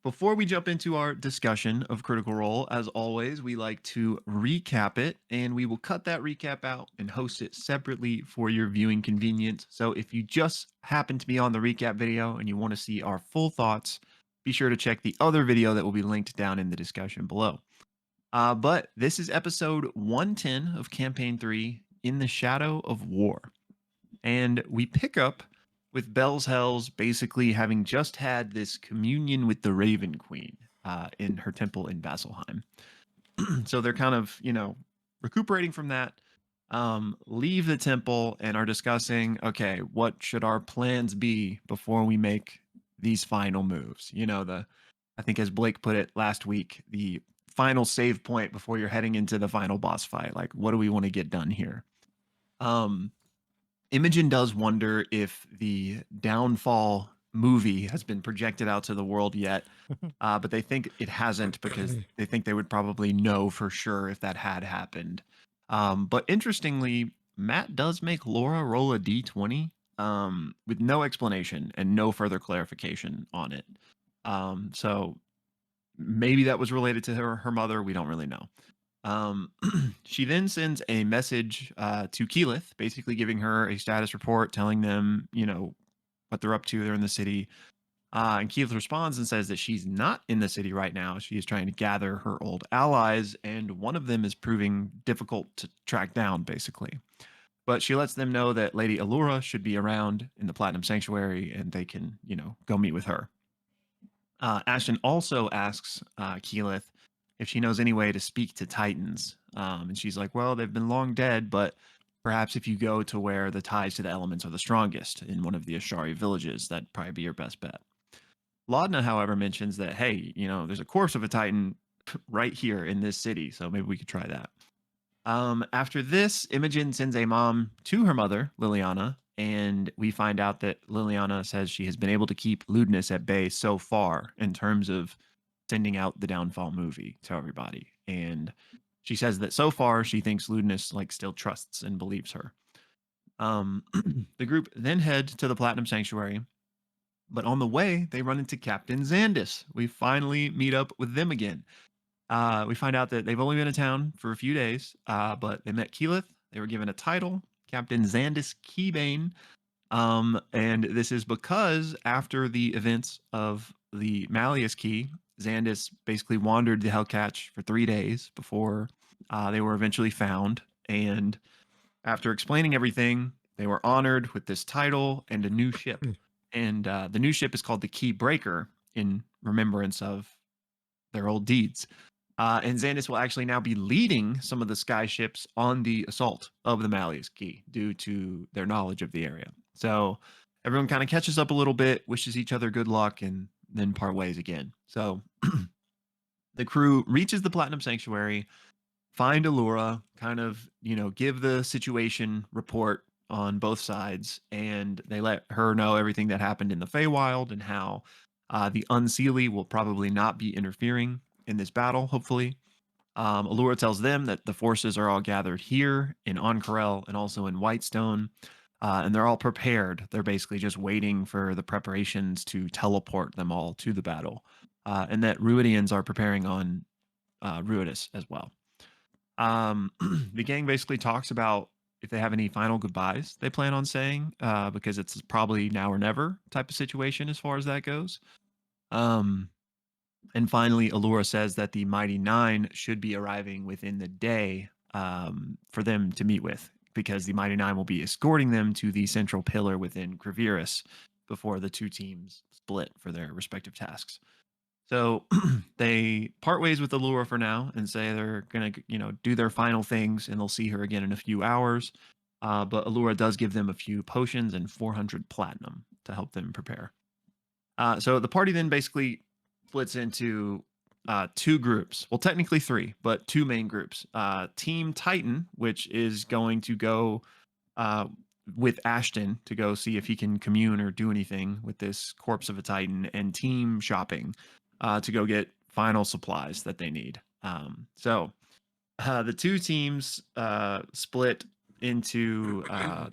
Before we jump into our discussion of Critical Role, as always, we like to recap it, and we will cut that recap out and host it separately for your viewing convenience. So if you just happen to be on the recap video and you want to see our full thoughts, be sure to check the other video that will be linked down in the discussion below. But this is episode 110 of Campaign 3, In the Shadow of War. And we pick up with Bell's Hells basically having just had this communion with the Raven Queen in her temple in Vasselheim. So they're kind of, recuperating from that, leave the temple and are discussing, okay, what should our plans be before we make these final moves? I think as Blake put it last week, the final save point before you're heading into the final boss fight. Like, what do we want to get done here? Imogen does wonder if the Downfall movie has been projected out to the world yet, but they think it hasn't because they think they would probably know for sure if that had happened. But interestingly, Matt does make Laura roll a d20 with no explanation and no further clarification on it. So maybe that was related to her mother. We don't really know. She then sends a message to Keyleth, basically giving her a status report, telling them, what they're up to. They're in the city. And Keyleth responds and says that she's not in the city right now. She is trying to gather her old allies, and one of them is proving difficult to track down, basically. But she lets them know that Lady Allura should be around in the Platinum Sanctuary, and they can, go meet with her. Ashton also asks Keyleth if she knows any way to speak to Titans. And she's like, well, they've been long dead, but perhaps if you go to where the ties to the elements are the strongest in one of the Ashari villages, that'd probably be your best bet. Laudna, however, mentions that, hey, there's a corpse of a Titan right here in this city, so maybe we could try that. After this, Imogen sends a mom to her mother, Liliana, and we find out that Liliana says she has been able to keep lewdness at bay so far in terms of sending out the Downfall movie to everybody. And she says that so far she thinks lewdness still trusts and believes her. The group then head to the Platinum Sanctuary, but on the way they run into Captain Xandis. We finally meet up with them again. We find out that they've only been in town for a few days, but they met Keyleth. They were given a title, Captain Xandis Keybane. And this is because after the events of the Malleus Key, Xandis basically wandered the Hellcatch for 3 days before they were eventually found. And after explaining everything, they were honored with this title and a new ship. And the new ship is called the Key Breaker in remembrance of their old deeds. And Xandis will actually now be leading some of the sky ships on the assault of the Malleus Key due to their knowledge of the area. So everyone kind of catches up a little bit, wishes each other good luck, and then part ways again. So the crew reaches the Platinum Sanctuary, find Allura, kind of, give the situation report on both sides, and they let her know everything that happened in the Feywild and how the Unseelie will probably not be interfering in this battle, hopefully. Allura tells them that the forces are all gathered here in Ank'Harel and also in Whitestone, and they're all prepared. They're basically just waiting for the preparations to teleport them all to the battle, and that Ruidians are preparing on Ruidus as well. The gang basically talks about if they have any final goodbyes they plan on saying, because it's probably now or never type of situation as far as that goes. And finally, Allura says that the Mighty Nine should be arriving within the day for them to meet with, because the Mighty Nine will be escorting them to the central pillar within Gravirus before the two teams split for their respective tasks. So they part ways with Allura for now and say they're going to, do their final things and they'll see her again in a few hours. But Allura does give them a few potions and 400 platinum to help them prepare. So the party then basically splits into two groups. Well, technically three, but two main groups. Team Titan, which is going to go with Ashton to go see if he can commune or do anything with this corpse of a Titan, and Team Shopping to go get final supplies that they need. So the two teams split into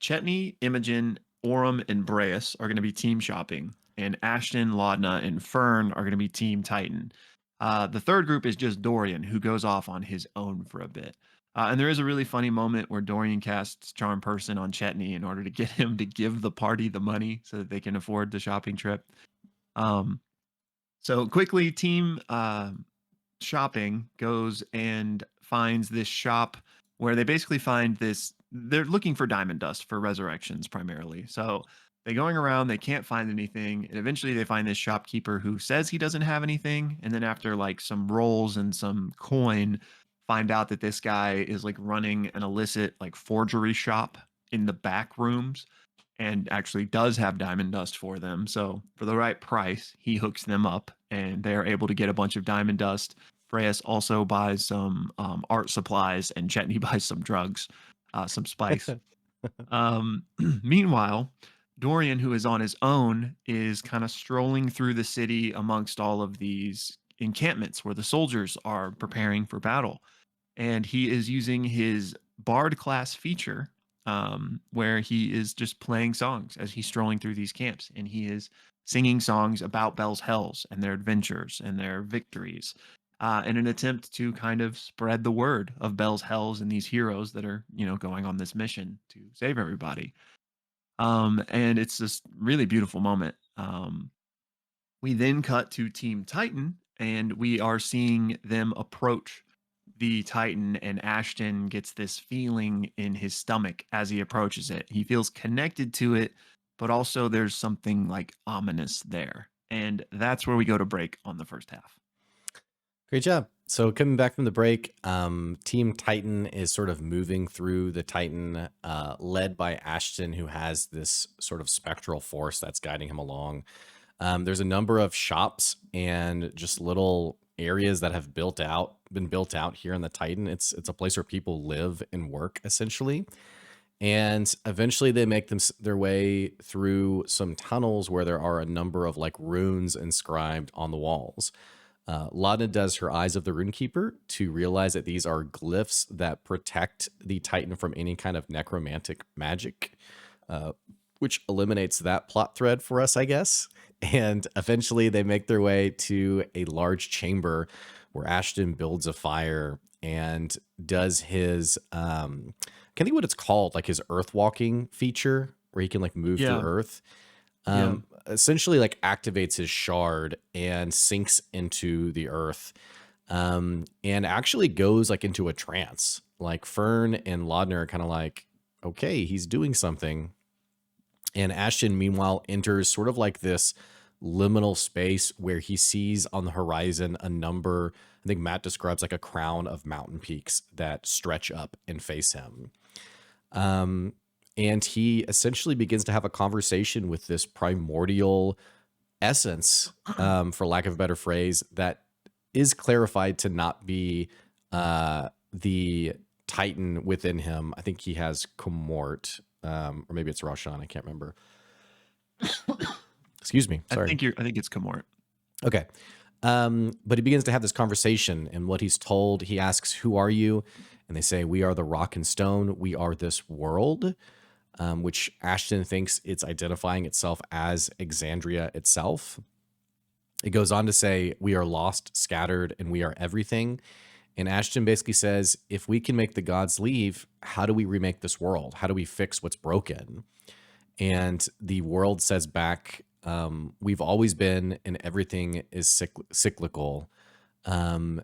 Chetney, Imogen, Orem, and Breus are going to be Team Shopping. and Ashton, Laudna, and Fern are going to be Team Titan. The third group is just Dorian, who goes off on his own for a bit. And there is a really funny moment where Dorian casts Charm Person on Chetney in order to get him to give the party the money so that they can afford the shopping trip. Um, so quickly, Team Shopping goes and finds this shop where they basically find this. They're looking for diamond dust for resurrections primarily. So they're going around, they can't find anything, and eventually they find this shopkeeper who says he doesn't have anything. And then after like some rolls and some coin, find out that this guy is like running an illicit like forgery shop in the back rooms and actually does have diamond dust for them. So for the right price, he hooks them up and they're able to get a bunch of diamond dust. Freyas also buys some art supplies and Chetney buys some drugs, some spice. Meanwhile, Dorian, who is on his own, is kind of strolling through the city amongst all of these encampments where the soldiers are preparing for battle. And he is using his Bard class feature where he is just playing songs as he's strolling through these camps. And he is singing songs about Bell's Hells and their adventures and their victories in an attempt to kind of spread the word of Bell's Hells and these heroes that are, going on this mission to save everybody. And it's this really beautiful moment. We then cut to Team Titan, and we are seeing them approach the Titan, and Ashton gets this feeling in his stomach as he approaches it. He feels connected to it, but also there's something like ominous there. And that's where we go to break on the first half. Great job. So coming back from the break, Team Titan is sort of moving through the Titan, led by Ashton, who has this sort of spectral force that's guiding him along. There's a number of shops and just little areas that have been built out here in the Titan. It's a place where people live and work essentially. And eventually they make their way through some tunnels where there are a number of like runes inscribed on the walls. Laudna does her Eyes of the Runekeeper to realize that these are glyphs that protect the Titan from any kind of necromantic magic, which eliminates that plot thread for us, I guess. And eventually they make their way to a large chamber where Ashton builds a fire and does his, I can't think what it's called, like his earth walking feature where he can like move through earth. Essentially like activates his shard and sinks into the earth, and actually goes like into a trance. Like Fern and Laudna are kind of like, okay, he's doing something. And Ashton, meanwhile, enters sort of like this liminal space where he sees on the horizon a number, I think Matt describes like a crown of mountain peaks that stretch up and face him. And he essentially begins to have a conversation with this primordial essence, for lack of a better phrase, that is clarified to not be the Titan within him. I think he has Comort, or maybe it's Roshan. I can't remember. Excuse me. Sorry. I think it's Comort. Okay. But he begins to have this conversation, and what he's told, he asks, "Who are you?" And they say, "We are the rock and stone. We are this world," which Ashton thinks it's identifying itself as Exandria itself. It goes on to say, "We are lost, scattered, and we are everything." And Ashton basically says, if we can make the gods leave, how do we remake this world? How do we fix what's broken? And the world says back, we've always been, and everything is cyclical. And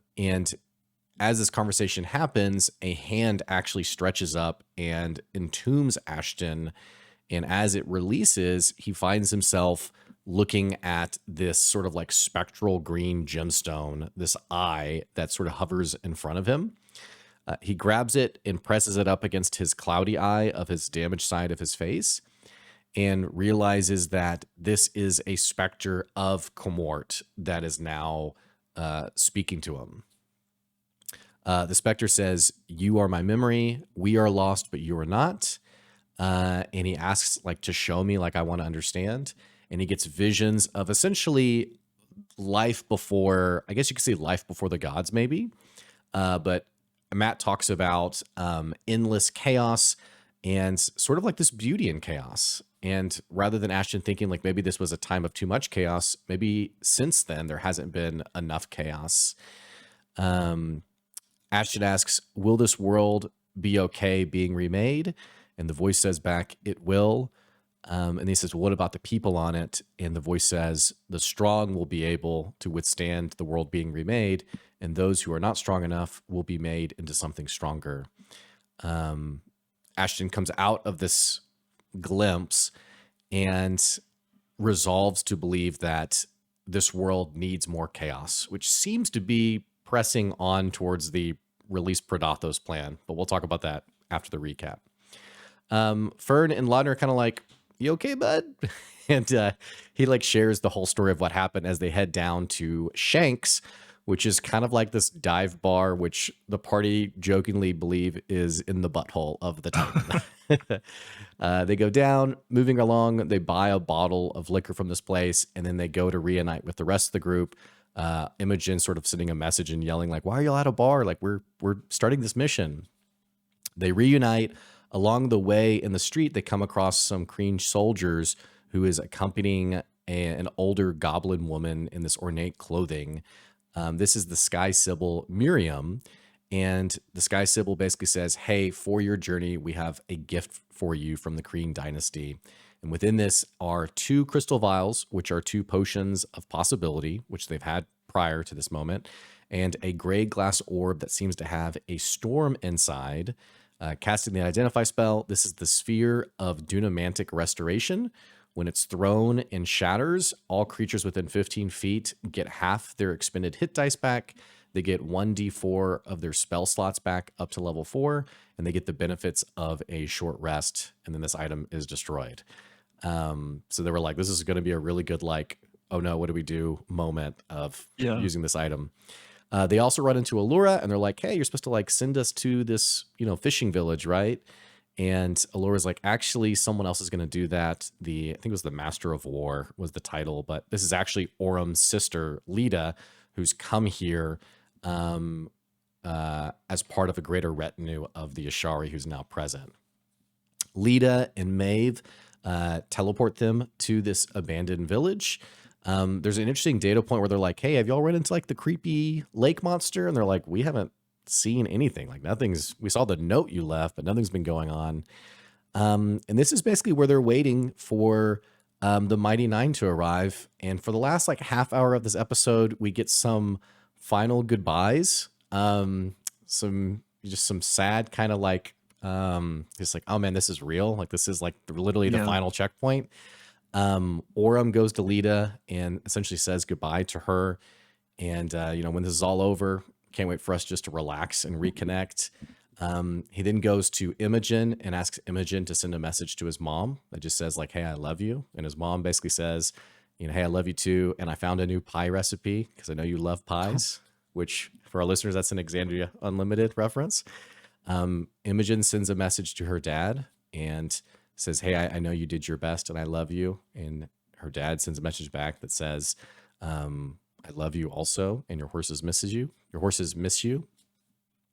as this conversation happens, a hand actually stretches up and entombs Ashton. And as it releases, he finds himself looking at this sort of like spectral green gemstone, this eye that sort of hovers in front of him. He grabs it and presses it up against his cloudy eye of his damaged side of his face, and realizes that this is a specter of Comort that is now speaking to him. The specter says, "You are my memory. We are lost, but you are not." And he asks like to show me, like I want to understand. And he gets visions of essentially life before, I guess you could say life before the gods, maybe. But Matt talks about endless chaos and sort of like this beauty in chaos. And rather than Ashton thinking like maybe this was a time of too much chaos, maybe since then there hasn't been enough chaos. Um, Ashton asks, will this world be okay being remade? And the voice says back, it will. And he says, well, what about the people on it? And the voice says, the strong will be able to withstand the world being remade, and those who are not strong enough will be made into something stronger. Ashton comes out of this glimpse and resolves to believe that this world needs more chaos, which seems to be pressing on towards the release Predathos plan. But we'll talk about that after the recap. Fern and Laudner are kind of like, you okay, bud? And he like shares the whole story of what happened as they head down to Shanks, which is kind of like this dive bar, which the party jokingly believe is in the butthole of the Titan. They go down, moving along. They buy a bottle of liquor from this place, and then they go to reunite with the rest of the group. Imogen sort of sending a message and yelling like, "Why are y'all at a bar? Like we're starting this mission." They reunite. Along the way in the street, they come across some Kreen soldiers who is accompanying an older goblin woman in this ornate clothing. This is the Sky Sibyl Miriam, and the Sky Sibyl basically says, hey, for your journey, we have a gift for you from the Kreen dynasty. And within this are 2 crystal vials, which are 2 potions of possibility, which they've had prior to this moment, and a gray glass orb that seems to have a storm inside. Casting the Identify spell, this is the Sphere of Dunamantic Restoration. When it's thrown and shatters, all creatures within 15 feet get half their expended hit dice back. They get 1d4 of their spell slots back up to level 4, and they get the benefits of a short rest, and then this item is destroyed. So they were like, this is going to be a really good, like, oh no, what do we do moment of using this item. They also run into Allura, and they're like, hey, you're supposed to like send us to this, fishing village, right? And Allura's like, actually, someone else is going to do that. I think it was the Master of War was the title, but this is actually Orum's sister, Lita, who's come here as part of a greater retinue of the Ashari who's now present. Lita and Maeve teleport them to this abandoned village. There's an interesting data point where they're like, hey, have y'all run into like the creepy lake monster? And they're like, we haven't seen anything. Like we saw the note you left, but nothing's been going on. And this is basically where they're waiting for the Mighty Nine to arrive. And for the last like half hour of this episode, we get some final goodbyes. Some sad kind of like, it's like, oh man, this is real. Like this is like literally the final checkpoint. Orum goes to Lita and essentially says goodbye to her. And, when this is all over, can't wait for us just to relax and reconnect. He then goes to Imogen and asks Imogen to send a message to his mom that just says like, hey, I love you. And his mom basically says, hey, I love you too. And I found a new pie recipe because I know you love pies, which for our listeners, that's an Exandria Unlimited reference. Imogen sends a message to her dad and says, hey, I know you did your best and I love you. And her dad sends a message back that says, I love you also, and your horses miss you. Your horses miss you.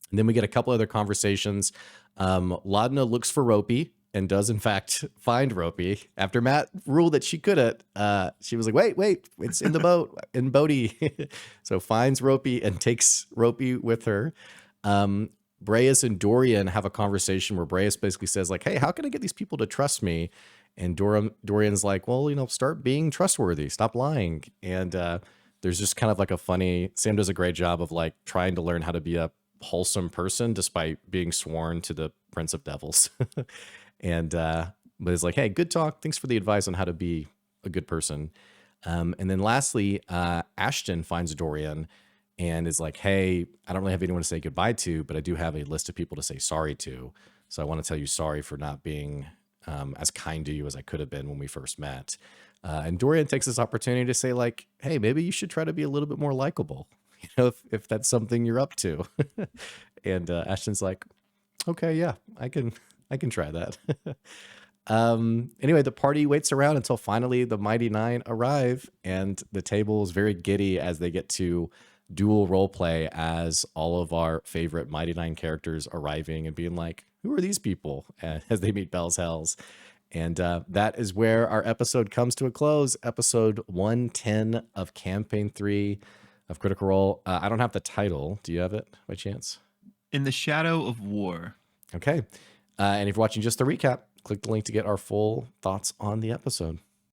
And then we get a couple other conversations. Laudna looks for Ropey and does in fact find Ropey. After Matt ruled that she couldn't, she was like, wait, it's in the boat, in Bodhi. So finds Ropey and takes Ropey with her. Breas and Dorian have a conversation where Breas basically says like, hey, how can I get these people to trust me? And Dorian's like, well, start being trustworthy, stop lying. And there's just kind of like a funny, Sam does a great job of like trying to learn how to be a wholesome person despite being sworn to the Prince of Devils. And but it's like, hey, good talk. Thanks for the advice on how to be a good person. And then lastly, Ashton finds Dorian and is like, hey, I don't really have anyone to say goodbye to, but I do have a list of people to say sorry to. So I want to tell you sorry for not being as kind to you as I could have been when we first met. And Dorian takes this opportunity to say like, hey, maybe you should try to be a little bit more likable, if that's something you're up to. And Ashton's like, okay, yeah, I can try that. Anyway, the party waits around until finally the Mighty Nine arrive, and the table is very giddy as they get to dual role play as all of our favorite Mighty Nine characters arriving and being like, who are these people? As they meet Bell's Hells. And that is where our episode comes to a close. Episode 110 of Campaign 3 of Critical Role. I don't have the title. Do you have it by chance? In the Shadow of War. Okay. And if you're watching just the recap, click the link to get our full thoughts on the episode.